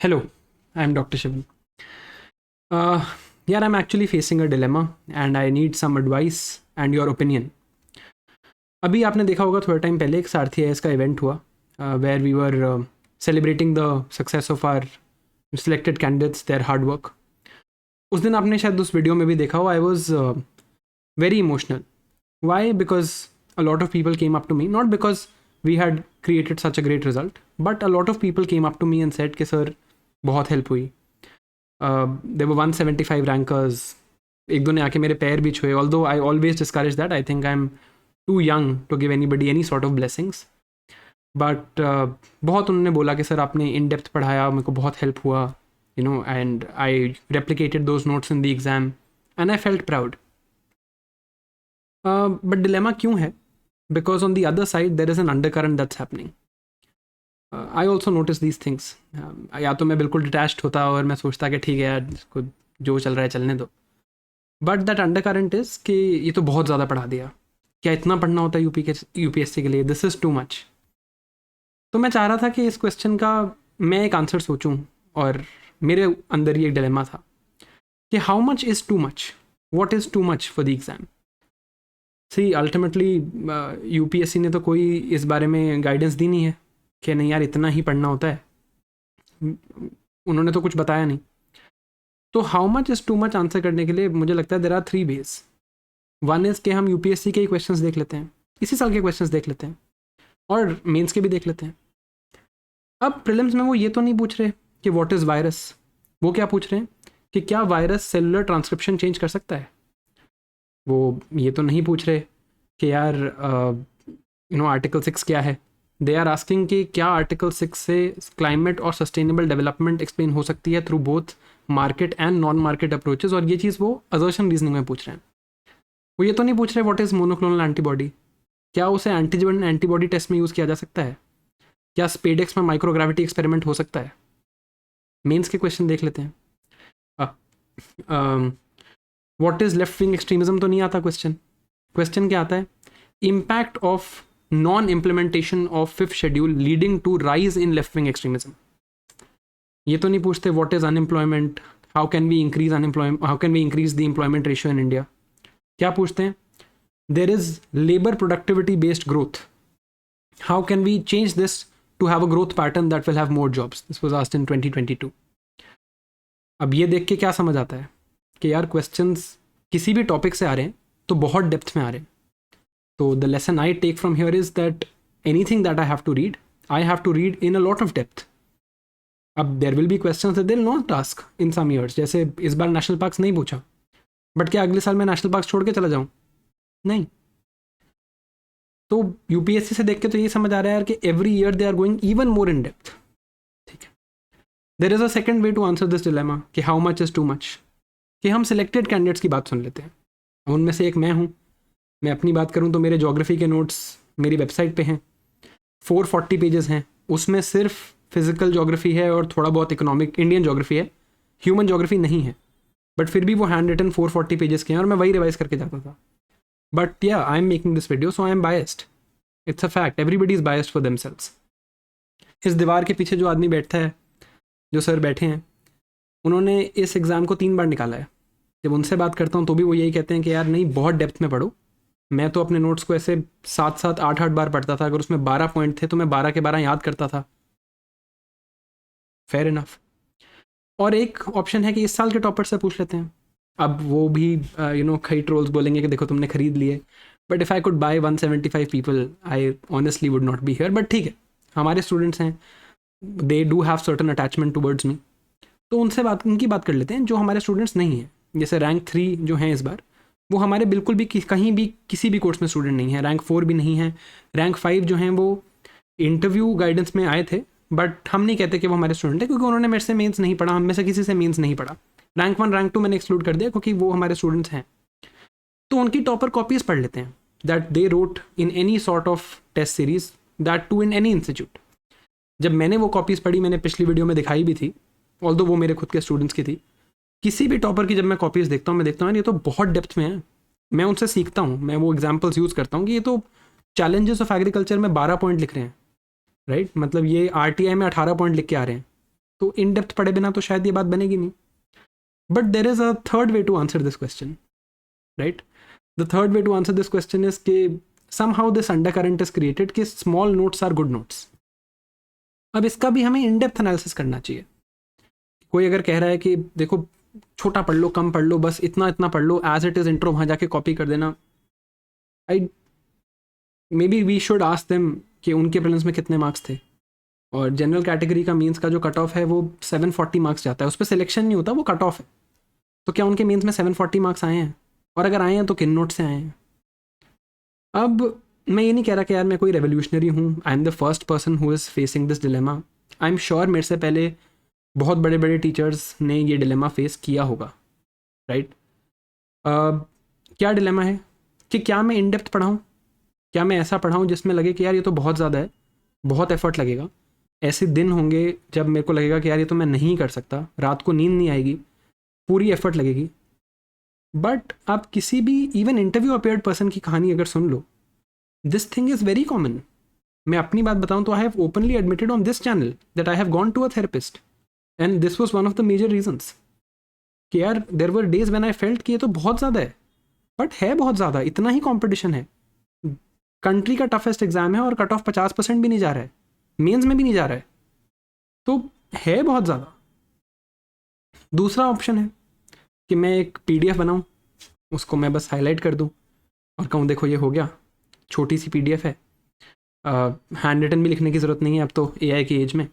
Hello, I'm Dr. Shivan. Yeah, I'm actually facing a dilemma and I need some advice and your opinion. अभी आपने देखा होगा थोड़ा time पहले एक सारथी आईएएस का इवेंट हुआ where we were celebrating the success of our selected candidates their hard work. उस दिन आपने शायद उस वीडियो में भी देखा हो. I was very emotional. Why? Because a lot of people came up to me, not because we had created such a great result, but a lot of people came up to me and said कि sir बहुत help हुई. There were 175 rankers. एक दो ने आके मेरे पैर भी छुए. Although I always discourage that. I think I am too young to give anybody any sort of blessings. But बहुत उन्होंने बोला कि सर आपने इन डेप्थ पढ़ाया, मेरे को बहुत हेल्प हुआ, you know, and I replicated those notes in the exam and I felt proud. But dilemma क्यों है? Because on the other side there is an undercurrent that's happening. I also notice these things. या तो मैं बिल्कुल detached होता और मैं सोचता कि ठीक है यार, इसको जो चल रहा है चलने दो. बट दैट अंडरकरंट इज कि ये तो बहुत ज़्यादा पढ़ा दिया, क्या इतना पढ़ना होता है यूपीएससी के लिए? This is too much. तो मैं चाह रहा था कि इस क्वेश्चन का मैं एक आंसर सोचूं, और मेरे अंदर ये एक डिलेमा था कि how much is too much, what is too much for the exam. See ultimately UPSC ने तो कोई इस बारे में गाइडेंस दी नहीं है कि नहीं यार इतना ही पढ़ना होता है. उन्होंने तो कुछ बताया नहीं. तो how much is too much answer करने के लिए मुझे लगता है there are 3 ways. One is कि हम यूपीएससी के ही क्वेश्चंस देख लेते हैं, इसी साल के क्वेश्चंस देख लेते हैं, और मेंस के भी देख लेते हैं. अब प्रीलिम्स में वो ये तो नहीं पूछ रहे कि व्हाट इज़ वायरस. वो क्या पूछ रहे हैं कि क्या वायरस सेलुलर ट्रांसक्रिप्शन चेंज कर सकता है. वो ये तो नहीं पूछ रहे कि यार आर्टिकल 6 क्या है. दे आर आस्किंग कि क्या आर्टिकल 6 से क्लाइमेट और सस्टेनेबल डेवलपमेंट एक्सप्लेन हो सकती है through both market and non market approaches. और ये चीज़ वो असर्शन रीजनिंग में पूछ रहे हैं. वो ये तो नहीं पूछ रहे व्हाट इज़ मोनोक्लोनल एंटीबॉडी, क्या उसे एंटीजन एंटीबॉडी टेस्ट में यूज़ किया जा सकता है, क्या स्पेडेक्स में माइक्रोग्रेविटी एक्सपेरिमेंट हो सकता है. मेंस के क्वेश्चन देख लेते हैं. What is left wing extremism तो नहीं आता क्वेश्चन. क्वेश्चन क्या आता है? Impact of non implementation of 5th schedule leading to rise in left wing extremism. ये तो नहीं पूछते what is unemployment, how can we increase unemployment, how can we increase the employment ratio in India. क्या पूछते हैं? There is labour productivity based growth, how can we change this to have a growth pattern that will have more jobs. This was asked in 2022. अब ये देख के क्या समझ आता है कि यार क्वेश्चंस किसी भी टॉपिक से आ रहे हैं तो बहुत डेप्थ में आ रहे हैं. तो the lesson I take from here is that anything that I have to read in a lot of depth. अब there will be questions that they will not ask in some years. जैसे इस बार national parks नहीं पूछा, but क्या अगले साल मैं national park छोड़ के चला जाऊँ? नहीं. तो यूपीएससी से देख के तो ये समझ आ रहा है यार कि every year they are going even more in depth. ठीक है. There is a second way to answer this dilemma कि how much is too much, कि हम सिलेक्टेड कैंडिडेट्स की बात सुन लेते हैं. उनमें से एक मैं हूँ. मैं अपनी बात करूँ तो मेरे जोग्राफी के नोट्स मेरी वेबसाइट पे हैं. 440 पेजेस हैं. उसमें सिर्फ फिजिकल जोग्राफी है और थोड़ा बहुत इकोनॉमिक इंडियन जोग्राफी है, ह्यूमन जोग्राफी नहीं है. बट फिर भी वो हैंड रिटन 440 पेजेस के हैं और मैं वही रिवाइज करके जाता था. बट या I am making this video so I am biased. It's a fact. Everybody is biased for themselves. इस दीवार के पीछे जो आदमी बैठता है, जो सर बैठे हैं, उन्होंने इस एग्ज़ाम को 3 बार निकाला है. जब उनसे बात करता हूँ तो भी वो यही कहते हैं कि यार नहीं, बहुत डेप्थ में पढ़ो. मैं तो अपने नोट्स को ऐसे 7-7, 8-8 बार पढ़ता था. अगर उसमें 12 पॉइंट थे तो मैं 12 के 12 याद करता था. Fair enough. और एक ऑप्शन है कि इस साल के टॉपर से पूछ लेते हैं. अब वो भी कई ट्रोल्स बोलेंगे कि देखो तुमने खरीद लिए. But if I could bye 175 people I honestly would not be here. But ठीक है, हमारे स्टूडेंट्स हैं, they do have certain attachment towards me. तो उनकी बात कर लेते हैं जो हमारे स्टूडेंट्स नहीं हैं. जैसे रैंक 3 जो हैं इस बार, वो हमारे बिल्कुल भी कहीं भी किसी भी कोर्स में स्टूडेंट नहीं है. रैंक 4 भी नहीं है. रैंक 5 जो हैं वो इंटरव्यू गाइडेंस में आए थे, बट हम नहीं कहते कि वो हमारे स्टूडेंट है क्योंकि उन्होंने मेरे से मेंस नहीं पढ़ा. हम में से किसी से मेंस नहीं पढ़ा. रैंक 1 रैंक 2 मैंने एक्सक्लूड कर दिया क्योंकि वो हमारे स्टूडेंट्स हैं. तो उनकी टॉपर कॉपीज पढ़ लेते हैं that they wrote in any sort of test series, that too in any institute. जब मैंने वो कॉपीज़ पढ़ी, मैंने पिछली वीडियो में दिखाई भी थी, ऑल्दो वो मेरे खुद के स्टूडेंट्स की थी. किसी भी टॉपर की जब मैं कॉपीज़ देखता हूँ, मैं देखता हूँ ये तो बहुत डेप्थ में है. मैं उनसे सीखता हूँ, मैं वो एग्जाम्पल्स यूज़ करता हूँ कि ये तो चैलेंजेस ऑफ एग्रीकल्चर में 12 पॉइंट लिख रहे हैं. राइट. मतलब ये आरटीआई में 18 पॉइंट लिख के आ रहे हैं. तो इन डेप्थ पढ़े बिना तो शायद ये बात बनेगी नहीं. But there is a third way to answer this question, right? The third way to answer this question is कि somehow this undercurrent is created कि small notes are good notes. अब इसका भी हमें इन डेप्थ एनालिसिस करना चाहिए. कोई अगर कह रहा है कि देखो छोटा पढ़ लो, कम पढ़ लो, बस इतना इतना पढ़ लो, एज इट इज इंट्रो वहाँ जाके कॉपी कर देना. I maybe we should ask them कि उनके प्रीलिम्स में कितने मार्क्स थे. और जनरल कैटेगरी का मीन्स का जो कट ऑफ है वो 740 मार्क्स जाता है. उस पर सिलेक्शन नहीं होता, वो कट ऑफ है. तो क्या उनके मीन्स में 740 मार्क्स आए हैं? और अगर आए हैं तो किन नोट से आए हैं? अब मैं ये नहीं कह रहा कि यार मैं कोई रेवोल्यूशनरी हूँ. I am the first person who is facing this dilemma. I am sure मेरे से पहले बहुत बड़े बड़े टीचर्स ने ये डिलेमा फेस किया होगा, राइट? क्या डिलेमा है कि क्या मैं इन डेप्थ पढ़ाऊँ, क्या मैं ऐसा पढ़ाऊँ जिसमें लगे कि यार ये तो बहुत ज़्यादा है, बहुत एफर्ट लगेगा. ऐसे दिन होंगे जब मेरे को लगेगा कि यार ये तो मैं नहीं कर सकता, रात को नींद नहीं आएगी, पूरी एफर्ट लगेगी. बट आप किसी भी इवन इंटरव्यू अपेयर्ड पर्सन की कहानी अगर सुन लो, this thing is very common. मैं अपनी बात बताऊं तो I have openly admitted on this channel that I have gone to a therapist and this was one of the major reasons कि यार there were days when I felt कि ये तो बहुत ज़्यादा है. बट है बहुत ज़्यादा, इतना ही कॉम्पिटिशन है. कंट्री का टफेस्ट एग्जाम है और कट ऑफ 50% भी नहीं जा रहा है, मेंस में भी नहीं जा रहा है, तो है बहुत ज़्यादा. दूसरा ऑप्शन है कि मैं एक PDF बनाऊं, उसको मैं बस हाईलाइट कर दूं और कहूँ देखो ये हो गया, छोटी सी PDF है, हैंड रिटन भी लिखने की ज़रूरत नहीं है अब तो AI की एज में.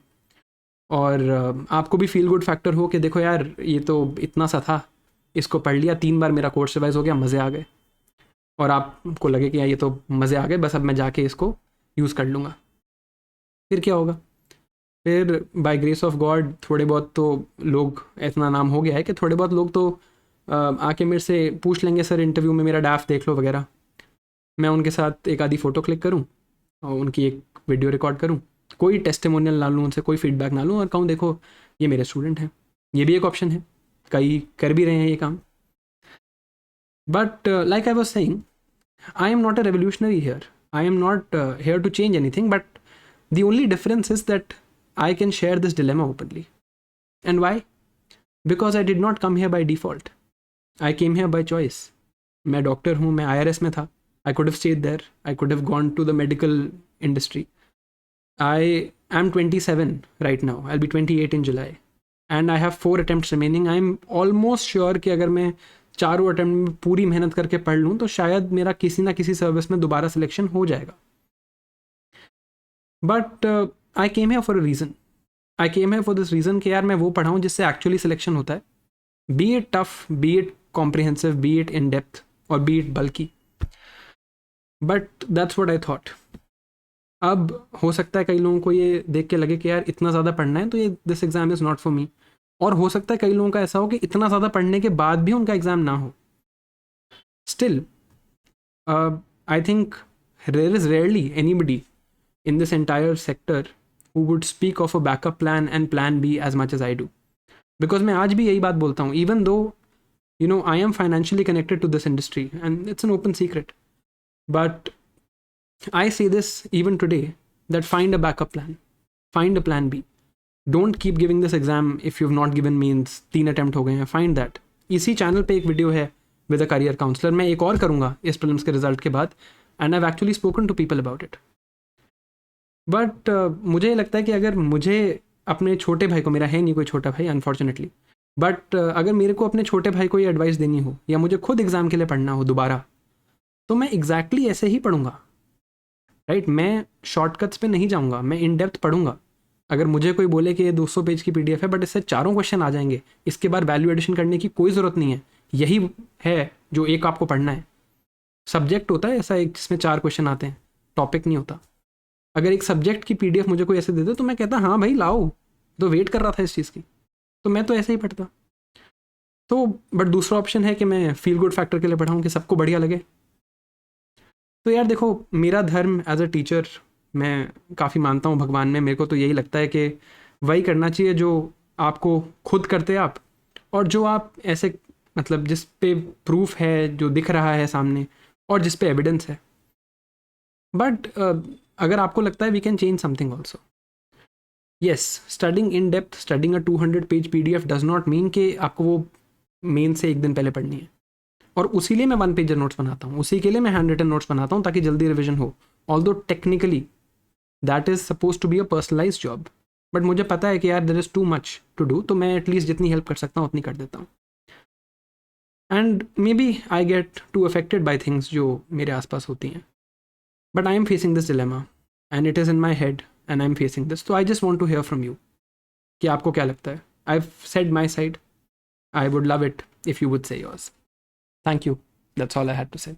और आपको भी फील गुड फैक्टर हो कि देखो यार ये तो इतना सा था, इसको पढ़ लिया, 3 बार मेरा कोर्स रिवाइज हो गया, मज़े आ गए. और आपको लगे कि यार ये तो मज़े आ गए, बस अब मैं जाके इसको यूज़ कर लूँगा. फिर क्या होगा? फिर बाय ग्रेस ऑफ गॉड थोड़े बहुत तो लोग, इतना नाम हो गया है कि थोड़े बहुत लोग तो आके मेरे से पूछ लेंगे सर इंटरव्यू में मेरा डैफ देख लो वगैरह. मैं उनके साथ एक आधी फ़ोटो क्लिक करूं और उनकी एक वीडियो रिकॉर्ड करूं, कोई टेस्टिमोनियल ना लूँ उनसे, कोई फीडबैक ना लूँ, और कहूँ देखो ये मेरे स्टूडेंट हैं. ये भी एक ऑप्शन है, कई कर भी रहे हैं ये काम. But like I was saying, I am not a revolutionary here, I am not here to change anything, but the only difference is that I can share this dilemma openly. And why? Because I did not come here by default. I came here by choice. मैं doctor हूँ, मैं IRS में था. I could have stayed there. I could have gone to the medical industry. I am 27 right now. I'll be 28 in July. And I have 4 attempts remaining. I'm almost sure कि अगर मैं चारों attempt में पूरी मेहनत करके पढ़ लूँ तो शायद मेरा किसी ना किसी सर्विस में दोबारा सिलेक्शन हो जाएगा. But I came here for a reason. I came here for this reason कि यार मैं वो पढ़ाऊँ जिससे एक्चुअली सिलेक्शन होता है, B it tough, B it comprehensive, B it in depth, और बी इट बल्कि. But that's what I thought. अब हो सकता है कई लोगों को ये देख के लगे कि यार इतना ज़्यादा पढ़ना है तो ये this exam is not for me. और हो सकता है कई लोगों का ऐसा हो कि इतना ज़्यादा पढ़ने के बाद भी उनका एग्ज़ाम ना हो. Still I think there is rarely anybody in this entire sector who would speak of a backup plan and plan B as much as I do. Because मैं आज भी यही बात बोलता हूँ, even though you know I am financially connected to this industry and it's an open secret, but I say this even today that find a backup plan, find a plan B. Don't keep giving this exam if you've not given means 3 attempt हो गए हैं. Find that. इसी channel पे एक video है with a career counselor, मैं एक और करूँगा इस प्रीलिम्स के रिजल्ट के बाद, and I've actually spoken to people about it. But मुझे लगता है कि अगर मुझे अपने छोटे भाई को, मेरा है नहीं कोई छोटा भाई अनफॉर्चुनेटली, बट अगर मेरे को अपने छोटे भाई को ये एडवाइस देनी हो या मुझे खुद एग्ज़ाम के लिए पढ़ना हो दोबारा, तो मैं एग्जैक्टली ऐसे ही पढ़ूंगा, राइट? मैं शॉर्टकट्स पे नहीं जाऊंगा, मैं इन डेप्थ पढ़ूंगा. अगर मुझे कोई बोले कि ये 200 पेज की PDF है बट इससे 4 क्वेश्चन आ जाएंगे, इसके बाद वैल्यू एडिशन करने की कोई ज़रूरत नहीं है, यही है जो एक आपको पढ़ना है. सब्जेक्ट होता है ऐसा एक जिसमें 4 क्वेश्चन आते हैं, टॉपिक नहीं होता. अगर एक सब्जेक्ट की PDF मुझे कोई ऐसे दे दे तो मैं कहता हाँ भाई लाओ, तो वेट कर रहा था इस चीज़ की, तो मैं तो ऐसे ही पढ़ता. तो बट दूसरा ऑप्शन है कि मैं फील गुड फैक्टर के लिए पढ़ाऊँ कि सबको बढ़िया लगे. तो यार देखो, मेरा धर्म एज अ टीचर, मैं काफ़ी मानता हूँ भगवान में. मेरे को तो यही लगता है कि वही करना चाहिए जो आपको खुद करते आप, और जो आप ऐसे मतलब जिस पे प्रूफ है, जो दिख रहा है सामने, और जिस पे एविडेंस है. बट अगर आपको लगता है we can change something also, yes, studying in depth, studying a 200 page PDF does not mean कि आपको वो मेन से एक दिन पहले पढ़नी है। और उसी लिए मैं 1 पेजर नोट्स बनाता हूँ, उसी के लिए मैं हैंड रिटन नोट्स बनाता हूँ ताकि जल्दी रिविजन हो। Although technically that is suppose to be a personalize job, but मुझे पता है कि यार there is too much to do, तो मैं एटलीस्ट जितनी हेल्प कर सकता हूँ उतनी कर देता हूँ। And maybe I get to affected by things जो मेरे आसपास होती हैं, but I am facing this dilemma and it is in my head and I am facing this. तो I just want to hear from you कि आपको क्या लगता है। I have said my side, I would love it if you would say yours. Thank you. That's all I had to say.